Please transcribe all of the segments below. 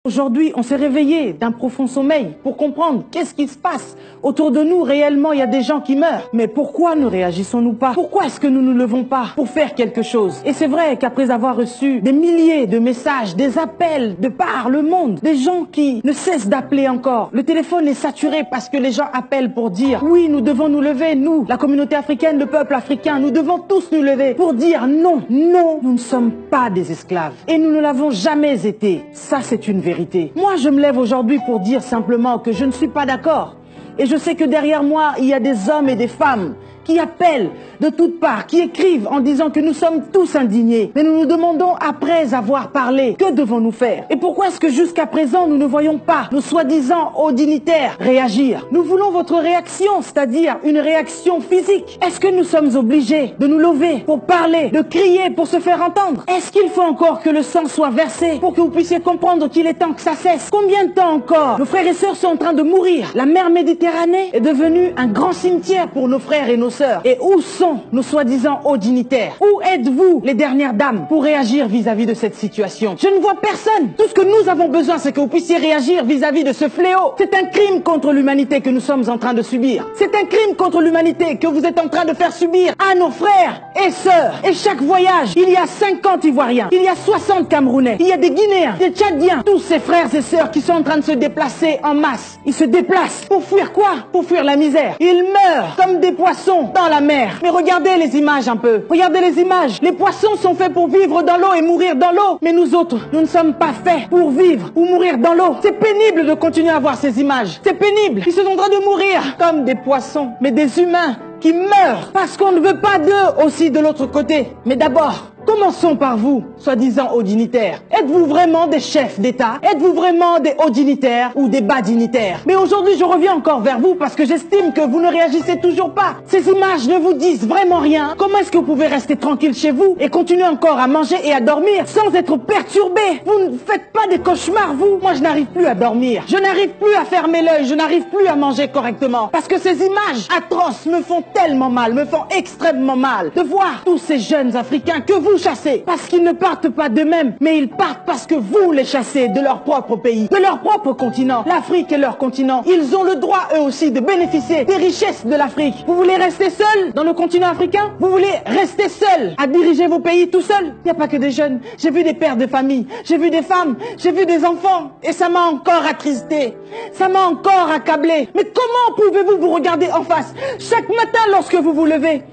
Aujourd'hui, on s'est réveillé d'un profond sommeil pour comprendre qu'est-ce qui se passe. Autour de nous, réellement, il y a des gens qui meurent. Mais pourquoi ne réagissons-nous pas? Pourquoi est-ce que nous ne nous levons pas pour faire quelque chose? Et c'est vrai qu'après avoir reçu des milliers de messages, des appels de par le monde, des gens qui ne cessent d'appeler encore, le téléphone est saturé parce que les gens appellent pour dire oui, nous devons nous lever, nous, la communauté africaine, le peuple africain, nous devons tous nous lever pour dire non, non, nous ne sommes pas des esclaves. Et nous ne l'avons jamais été. Ça, c'est une vérité. Moi, je me lève aujourd'hui pour dire simplement que je ne suis pas d'accord. Et je sais que derrière moi, il y a des hommes et des femmes qui appellent de toutes parts, qui écrivent en disant que nous sommes tous indignés. Mais nous nous demandons, après avoir parlé, que devons-nous faire? Et pourquoi est-ce que jusqu'à présent, nous ne voyons pas nos soi-disant hauts dignitaires réagir? Nous voulons votre réaction, c'est-à-dire une réaction physique. Est-ce que nous sommes obligés de nous lever pour parler, de crier pour se faire entendre? Est-ce qu'il faut encore que le sang soit versé pour que vous puissiez comprendre qu'il est temps que ça cesse? Combien de temps encore? Nos frères et sœurs sont en train de mourir. La mer Méditerranée est devenue un grand cimetière pour nos frères et nos sœurs. Et où sont nos soi-disant hauts dignitaires? Où êtes-vous, les dernières dames, pour réagir vis-à-vis de cette situation? Je ne vois personne. Tout ce que nous avons besoin, c'est que vous puissiez réagir vis-à-vis de ce fléau. C'est un crime contre l'humanité que nous sommes en train de subir. C'est un crime contre l'humanité que vous êtes en train de faire subir à nos frères et sœurs. Et chaque voyage, il y a 50 Ivoiriens, il y a 60 Camerounais, il y a des Guinéens, des Tchadiens, tous ces frères et sœurs qui sont en train de se déplacer en masse. Ils se déplacent pour fuir quoi? Pour fuir la misère. Ils meurent comme des poissons dans la mer. Mais regardez les images un peu. Regardez les images. Les poissons sont faits pour vivre dans l'eau et mourir dans l'eau. Mais nous autres, nous ne sommes pas faits pour vivre ou mourir dans l'eau. C'est pénible de continuer à voir ces images. C'est pénible. Ils sont en train de mourir comme des poissons, mais des humains qui meurent parce qu'on ne veut pas d'eux aussi de l'autre côté. Mais d'abord, commençons par vous, soi-disant hauts dignitaires. Êtes-vous vraiment des chefs d'État? Êtes-vous vraiment des hauts dignitaires ou des bas dignitaires? Mais aujourd'hui, je reviens encore vers vous parce que j'estime que vous ne réagissez toujours pas. Ces images ne vous disent vraiment rien. Comment est-ce que vous pouvez rester tranquille chez vous et continuer encore à manger et à dormir sans être perturbé? Vous ne faites pas des cauchemars, vous? Moi, je n'arrive plus à dormir. Je n'arrive plus à fermer l'œil. Je n'arrive plus à manger correctement. Parce que ces images atroces me font tellement mal, me font extrêmement mal. De voir tous ces jeunes Africains que vous chassez, parce qu'ils ne partent pas d'eux-mêmes, mais ils partent parce que vous les chassez de leur propre pays, de leur propre continent. L'Afrique est leur continent. Ils ont le droit, eux aussi, de bénéficier des richesses de l'Afrique. Vous voulez rester seul dans le continent africain? Vous voulez rester seul à diriger vos pays tout seul? Il n'y a pas que des jeunes. J'ai vu des pères de famille, j'ai vu des femmes, j'ai vu des enfants, et ça m'a encore attristé. Ça m'a encore accablé. Mais comment pouvez-vous vous regarder en face chaque matin lorsque vous vous levez?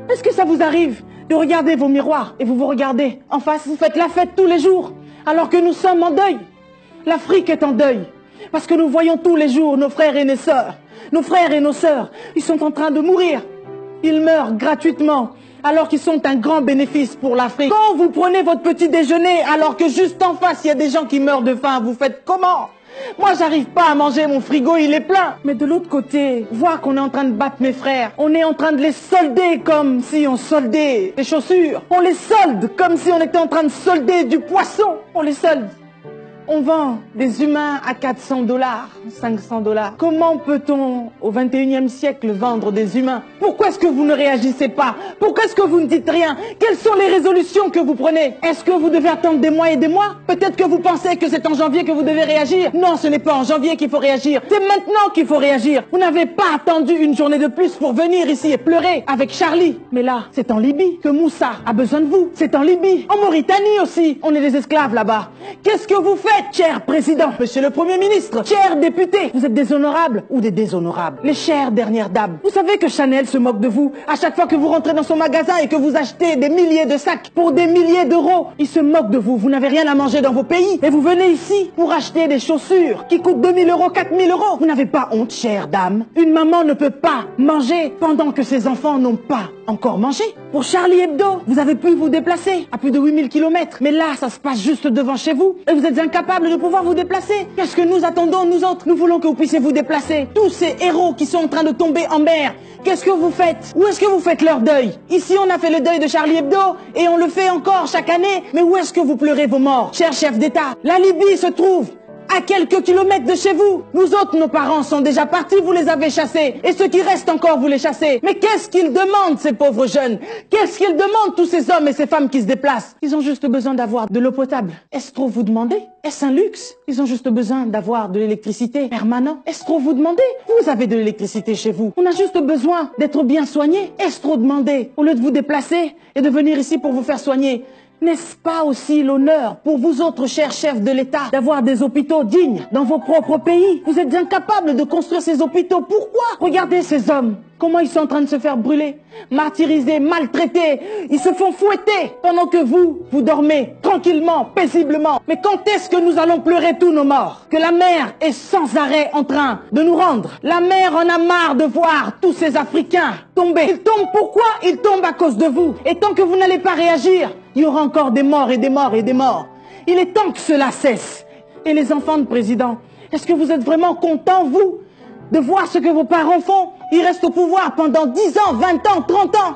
Est-ce que ça vous arrive de regarder vos miroirs et vous vous regardez en face? Vous faites la fête tous les jours alors que nous sommes en deuil. L'Afrique est en deuil parce que nous voyons tous les jours nos frères et nos sœurs. Nos frères et nos sœurs, ils sont en train de mourir. Ils meurent gratuitement alors qu'ils sont un grand bénéfice pour l'Afrique. Quand vous prenez votre petit déjeuner alors que juste en face il y a des gens qui meurent de faim, vous faites comment? Moi, j'arrive pas à manger, mon frigo, il est plein. Mais de l'autre côté, voir qu'on est en train de battre mes frères, on est en train de les solder comme si on soldait des chaussures. On les solde comme si on était en train de solder du poisson. On les solde. On vend des humains à 400 $, 500 $. Comment peut-on, au 21e siècle, vendre des humains? Pourquoi est-ce que vous ne réagissez pas? Pourquoi est-ce que vous ne dites rien? Quelles sont les résolutions que vous prenez? Est-ce que vous devez attendre des mois et des mois? Peut-être que vous pensez que c'est en janvier que vous devez réagir. Non, ce n'est pas en janvier qu'il faut réagir. C'est maintenant qu'il faut réagir. Vous n'avez pas attendu une journée de plus pour venir ici et pleurer avec Charlie. Mais là, c'est en Libye que Moussa a besoin de vous. C'est en Libye. En Mauritanie aussi. On est des esclaves là-bas. Qu'est-ce que vous faites, cher président, monsieur le Premier ministre, cher député? Vous êtes des honorables ou des déshonorables? Les chères dernières dames, vous savez que Chanel se moque de vous à chaque fois que vous rentrez dans son magasin et que vous achetez des milliers de sacs pour des milliers d'euros. Il se moque de vous. Vous n'avez rien à manger dans vos pays et vous venez ici pour acheter des chaussures qui coûtent 2000 €, 4000 €. Vous n'avez pas honte, chère dame? Une maman ne peut pas manger pendant que ses enfants n'ont pas encore mangé. Pour Charlie Hebdo, vous avez pu vous déplacer à plus de 8000 km. Mais là, ça se passe juste devant chez vous et vous êtes incapable de pouvoir vous déplacer. Qu'est-ce que nous attendons, nous autres? Nous voulons que vous puissiez vous déplacer. Tous ces héros qui sont en train de tomber en mer, qu'est-ce que vous faites? Où est-ce que vous faites leur deuil? Ici, on a fait le deuil de Charlie Hebdo et on le fait encore chaque année. Mais où est-ce que vous pleurez vos morts, cher chef d'État? La Libye se trouve à quelques kilomètres de chez vous. Nous autres, nos parents sont déjà partis, vous les avez chassés. Et ceux qui restent encore, vous les chassez. Mais qu'est-ce qu'ils demandent, ces pauvres jeunes? Qu'est-ce qu'ils demandent, tous ces hommes et ces femmes qui se déplacent? Ils ont juste besoin d'avoir de l'eau potable. Est-ce trop vous demander? Est-ce un luxe? Ils ont juste besoin d'avoir de l'électricité permanente. Est-ce trop vous demander? Vous avez de l'électricité chez vous. On a juste besoin d'être bien soigné. Est-ce trop demander? Au lieu de vous déplacer et de venir ici pour vous faire soigner, n'est-ce pas aussi l'honneur pour vous autres chers chefs de l'État d'avoir des hôpitaux dignes dans vos propres pays? Vous êtes incapables de construire ces hôpitaux. Pourquoi? Regardez ces hommes. Comment ils sont en train de se faire brûler, martyriser, maltraiter. Ils se font fouetter pendant que vous dormez tranquillement, paisiblement. Mais quand est-ce que nous allons pleurer tous nos morts? Que la mer est sans arrêt en train de nous rendre. La mer en a marre de voir tous ces Africains tomber. Ils tombent pourquoi? Ils tombent à cause de vous. Et tant que vous n'allez pas réagir, il y aura encore des morts et des morts et des morts. Il est temps que cela cesse. Et les enfants de président, est-ce que vous êtes vraiment contents, vous, de voir ce que vos parents font? Ils restent au pouvoir pendant 10 ans, 20 ans, 30 ans.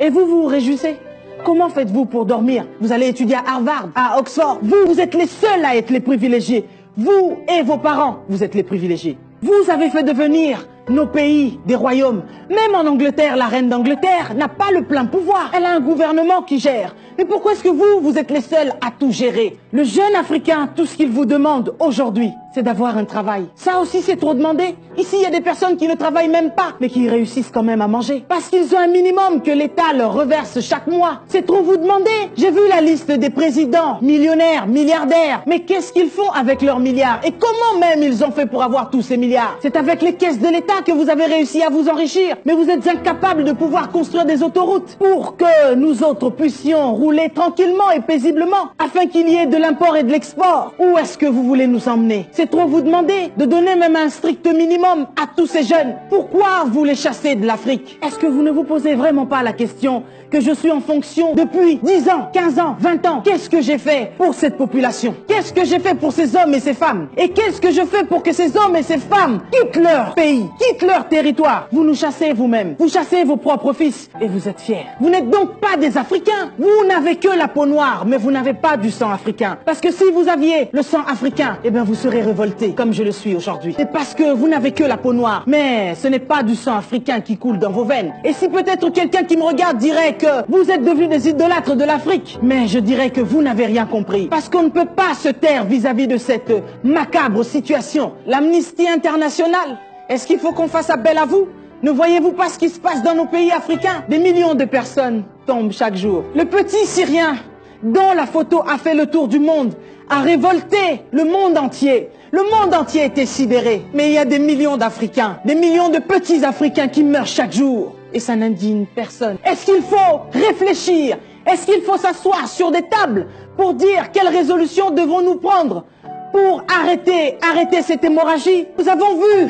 Et vous vous réjouissez? Comment faites-vous pour dormir? Vous allez étudier à Harvard, à Oxford. Vous êtes les seuls à être les privilégiés. Vous et vos parents, vous êtes les privilégiés. Vous avez fait devenir nos pays des royaumes. Même en Angleterre, la reine d'Angleterre n'a pas le plein pouvoir. Elle a un gouvernement qui gère. Mais pourquoi est-ce que vous êtes les seuls à tout gérer? Le jeune Africain, tout ce qu'il vous demande aujourd'hui, c'est d'avoir un travail. Ça aussi, c'est trop demandé. Ici, il y a des personnes qui ne travaillent même pas, mais qui réussissent quand même à manger. Parce qu'ils ont un minimum que l'État leur reverse chaque mois. C'est trop vous demander. J'ai vu la liste des présidents, millionnaires, milliardaires. Mais qu'est-ce qu'ils font avec leurs milliards? Et comment même ils ont fait pour avoir tous ces milliards? C'est avec les caisses de l'État que vous avez réussi à vous enrichir. Mais vous êtes incapables de pouvoir construire des autoroutes pour que nous autres puissions rouler tranquillement et paisiblement afin qu'il y ait de l'import et de l'export. Où est-ce que vous voulez nous emmener? C'est trop vous demander de donner même un strict minimum à tous ces jeunes. Pourquoi vous les chassez de l'Afrique? Est-ce que vous ne vous posez vraiment pas la question que je suis en fonction depuis 10 ans, 15 ans, 20 ans? Qu'est-ce que j'ai fait pour cette population? Qu'est-ce que j'ai fait pour ces hommes et ces femmes? Et qu'est-ce que je fais pour que ces hommes et ces femmes quittent leur pays, quittent leur territoire? Vous nous chassez vous-même. Vous chassez vos propres fils et vous êtes fiers. Vous n'êtes donc pas des Africains. Vous n'avez que la peau noire, mais vous n'avez pas du sang africain. Parce que si vous aviez le sang africain, eh bien vous serez révoltés comme je le suis aujourd'hui. C'est parce que vous n'avez que la peau noire. Mais ce n'est pas du sang africain qui coule dans vos veines. Et si peut-être quelqu'un qui me regarde dirait que vous êtes devenus des idolâtres de l'Afrique, mais je dirais que vous n'avez rien compris. Parce qu'on ne peut pas se taire vis-à-vis de cette macabre situation. L'Amnesty internationale, est-ce qu'il faut qu'on fasse appel à vous? Ne voyez-vous pas ce qui se passe dans nos pays africains? Des millions de personnes tombent chaque jour. Le petit Syrien, dont la photo a fait le tour du monde, a révolté le monde entier. Le monde entier était sidéré. Mais il y a des millions d'Africains, des millions de petits Africains qui meurent chaque jour. Et ça n'indigne personne. Est-ce qu'il faut réfléchir? Est-ce qu'il faut s'asseoir sur des tables pour dire quelle résolution devons-nous prendre pour arrêter cette hémorragie? Nous avons vu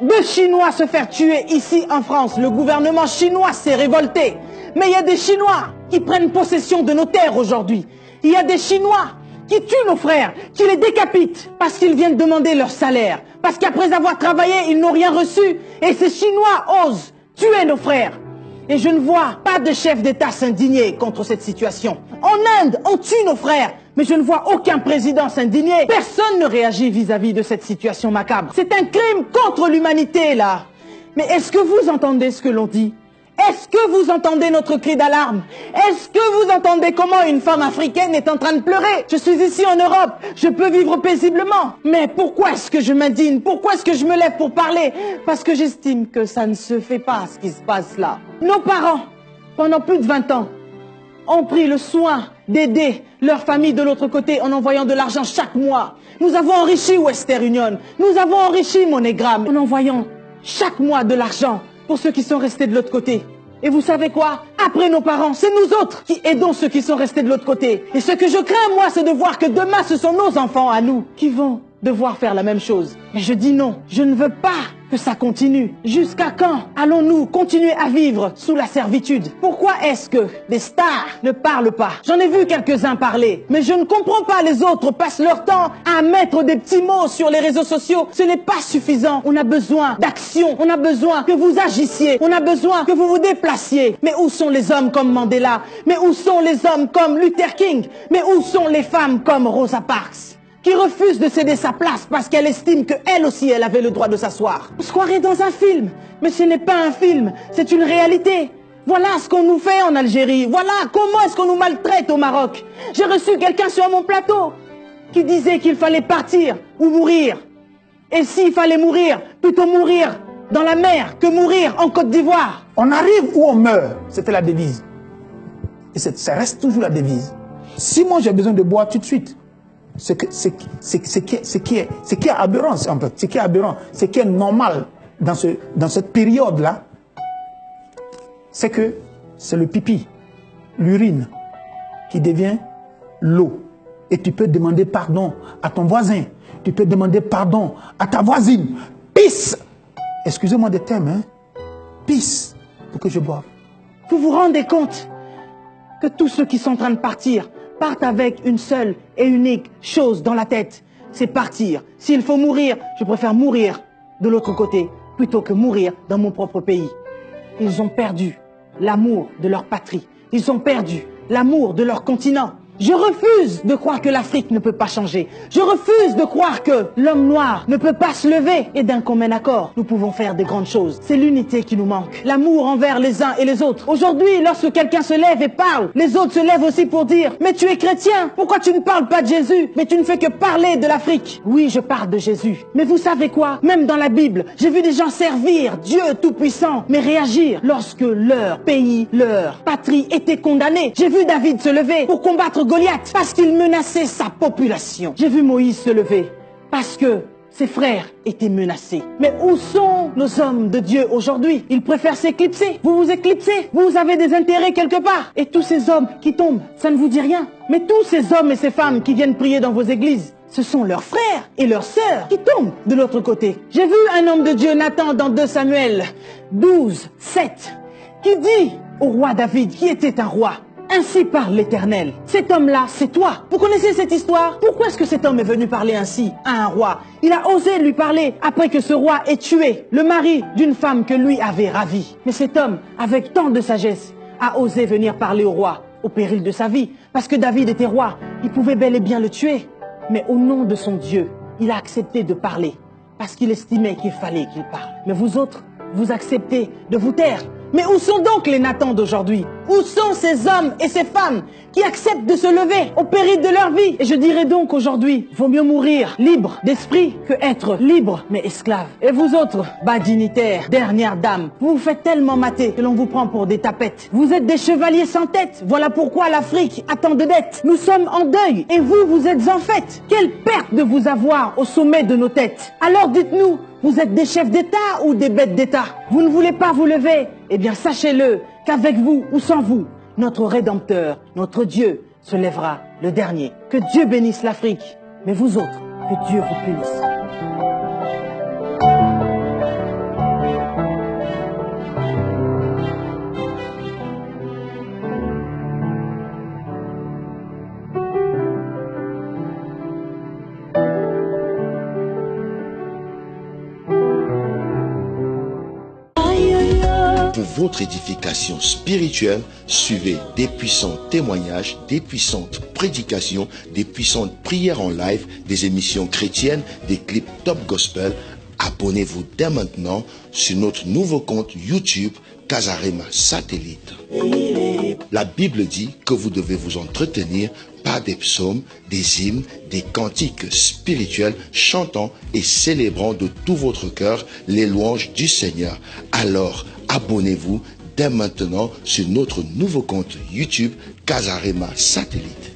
2 Chinois se faire tuer ici en France. Le gouvernement chinois s'est révolté. Mais il y a des Chinois qui prennent possession de nos terres aujourd'hui. Il y a des Chinois qui tuent nos frères, qui les décapitent parce qu'ils viennent demander leur salaire. Parce qu'après avoir travaillé, ils n'ont rien reçu. Et ces Chinois osent tuer nos frères. Et je ne vois pas de chef d'État s'indigner contre cette situation. En Inde, on tue nos frères. Mais je ne vois aucun président s'indigner. Personne ne réagit vis-à-vis de cette situation macabre. C'est un crime contre l'humanité, là. Mais est-ce que vous entendez ce que l'on dit? Est-ce que vous entendez notre cri d'alarme? Est-ce que vous entendez comment une femme africaine est en train de pleurer? Je suis ici en Europe, je peux vivre paisiblement. Mais pourquoi est-ce que je m'indigne? Pourquoi est-ce que je me lève pour parler? Parce que j'estime que ça ne se fait pas, ce qui se passe là. Nos parents, pendant plus de 20 ans, ont pris le soin d'aider leur famille de l'autre côté en envoyant de l'argent chaque mois. Nous avons enrichi Western Union, nous avons enrichi MoneyGram en envoyant chaque mois de l'argent pour ceux qui sont restés de l'autre côté. Et vous savez quoi? Après nos parents, c'est nous autres qui aidons ceux qui sont restés de l'autre côté. Et ce que je crains, moi, c'est de voir que demain, ce sont nos enfants à nous qui vont devoir faire la même chose. Mais je dis non, je ne veux pas que ça continue. Jusqu'à quand allons-nous continuer à vivre sous la servitude? Pourquoi est-ce que des stars ne parlent pas? J'en ai vu quelques-uns parler, mais je ne comprends pas. Les autres passent leur temps à mettre des petits mots sur les réseaux sociaux. Ce n'est pas suffisant. On a besoin d'action. On a besoin que vous agissiez. On a besoin que vous vous déplaciez. Mais où sont les hommes comme Mandela? Mais où sont les hommes comme Luther King? Mais où sont les femmes comme Rosa Parks? qui refuse de céder sa place parce qu'elle estime qu'elle aussi, elle avait le droit de s'asseoir. On se croirait dans un film, mais ce n'est pas un film, c'est une réalité. Voilà ce qu'on nous fait en Algérie, voilà comment est-ce qu'on nous maltraite au Maroc. J'ai reçu quelqu'un sur mon plateau qui disait qu'il fallait partir ou mourir. Et s'il fallait mourir, plutôt mourir dans la mer que mourir en Côte d'Ivoire. On arrive ou on meurt, c'était la devise. Et ça reste toujours la devise. Si moi j'ai besoin de boire tout de suite, ce qui est aberrant, en fait, ce qui est aberrant, ce qui est normal dans cette période-là, c'est que c'est le pipi, l'urine, qui devient l'eau. Et tu peux demander pardon à ton voisin, tu peux demander pardon à ta voisine. Pisse, excusez-moi des termes, hein, pisse, pour que je boive. Vous vous rendez compte que tous ceux qui sont en train de partir partent avec une seule et unique chose dans la tête, c'est partir. S'il faut mourir, je préfère mourir de l'autre côté plutôt que mourir dans mon propre pays. Ils ont perdu l'amour de leur patrie. Ils ont perdu l'amour de leur continent. Je refuse de croire que l'Afrique ne peut pas changer. Je refuse de croire que l'homme noir ne peut pas se lever. Et d'un commun accord, nous pouvons faire des grandes choses. C'est l'unité qui nous manque. L'amour envers les uns et les autres. Aujourd'hui, lorsque quelqu'un se lève et parle, les autres se lèvent aussi pour dire « Mais tu es chrétien, pourquoi tu ne parles pas de Jésus? Mais tu ne fais que parler de l'Afrique. » Oui, je parle de Jésus. Mais vous savez quoi? Même dans la Bible, j'ai vu des gens servir Dieu Tout-Puissant, mais réagir lorsque leur pays, leur patrie était condamnée. J'ai vu David se lever pour combattre Goliath parce qu'il menaçait sa population. J'ai vu Moïse se lever parce que ses frères étaient menacés. Mais où sont nos hommes de Dieu aujourd'hui? Ils préfèrent s'éclipser. Vous vous éclipsez. Vous avez des intérêts quelque part. Et tous ces hommes qui tombent, ça ne vous dit rien. Mais tous ces hommes et ces femmes qui viennent prier dans vos églises, ce sont leurs frères et leurs sœurs qui tombent de l'autre côté. J'ai vu un homme de Dieu, Nathan, dans 2 Samuel 12, 7, qui dit au roi David, qui était un roi: ainsi parle l'Éternel. Cet homme-là, c'est toi. Vous connaissez cette histoire? Pourquoi est-ce que cet homme est venu parler ainsi à un roi? Il a osé lui parler après que ce roi ait tué le mari d'une femme que lui avait ravie. Mais cet homme, avec tant de sagesse, a osé venir parler au roi au péril de sa vie. Parce que David était roi, il pouvait bel et bien le tuer. Mais au nom de son Dieu, il a accepté de parler. Parce qu'il estimait qu'il fallait qu'il parle. Mais vous autres, vous acceptez de vous taire. Mais où sont donc les Nathans d'aujourd'hui? Où sont ces hommes et ces femmes qui acceptent de se lever au péril de leur vie? Et je dirais donc aujourd'hui, vaut mieux mourir libre d'esprit que être libre mais esclave. Et vous autres, bas dignitaires, dernières dames, vous vous faites tellement mater que l'on vous prend pour des tapettes. Vous êtes des chevaliers sans tête. Voilà pourquoi l'Afrique a tant de dettes. Nous sommes en deuil et vous, vous êtes en fête. Quelle perte de vous avoir au sommet de nos têtes. Alors dites-nous, vous êtes des chefs d'État ou des bêtes d'État? Vous ne voulez pas vous lever? Eh bien, sachez-le qu'avec vous ou sans vous, notre Rédempteur, notre Dieu, se lèvera le dernier. Que Dieu bénisse l'Afrique, mais vous autres, que Dieu vous punisse. Pour votre édification spirituelle, suivez des puissants témoignages, des puissantes prédications, des puissantes prières en live, des émissions chrétiennes, des clips top gospel. Abonnez-vous dès maintenant sur notre nouveau compte YouTube Casarema Satellite. La Bible dit que vous devez vous entretenir par des psaumes, des hymnes, des cantiques spirituels, chantant et célébrant de tout votre cœur les louanges du Seigneur. Alors, abonnez-vous dès maintenant sur notre nouveau compte YouTube Casarema Satellite.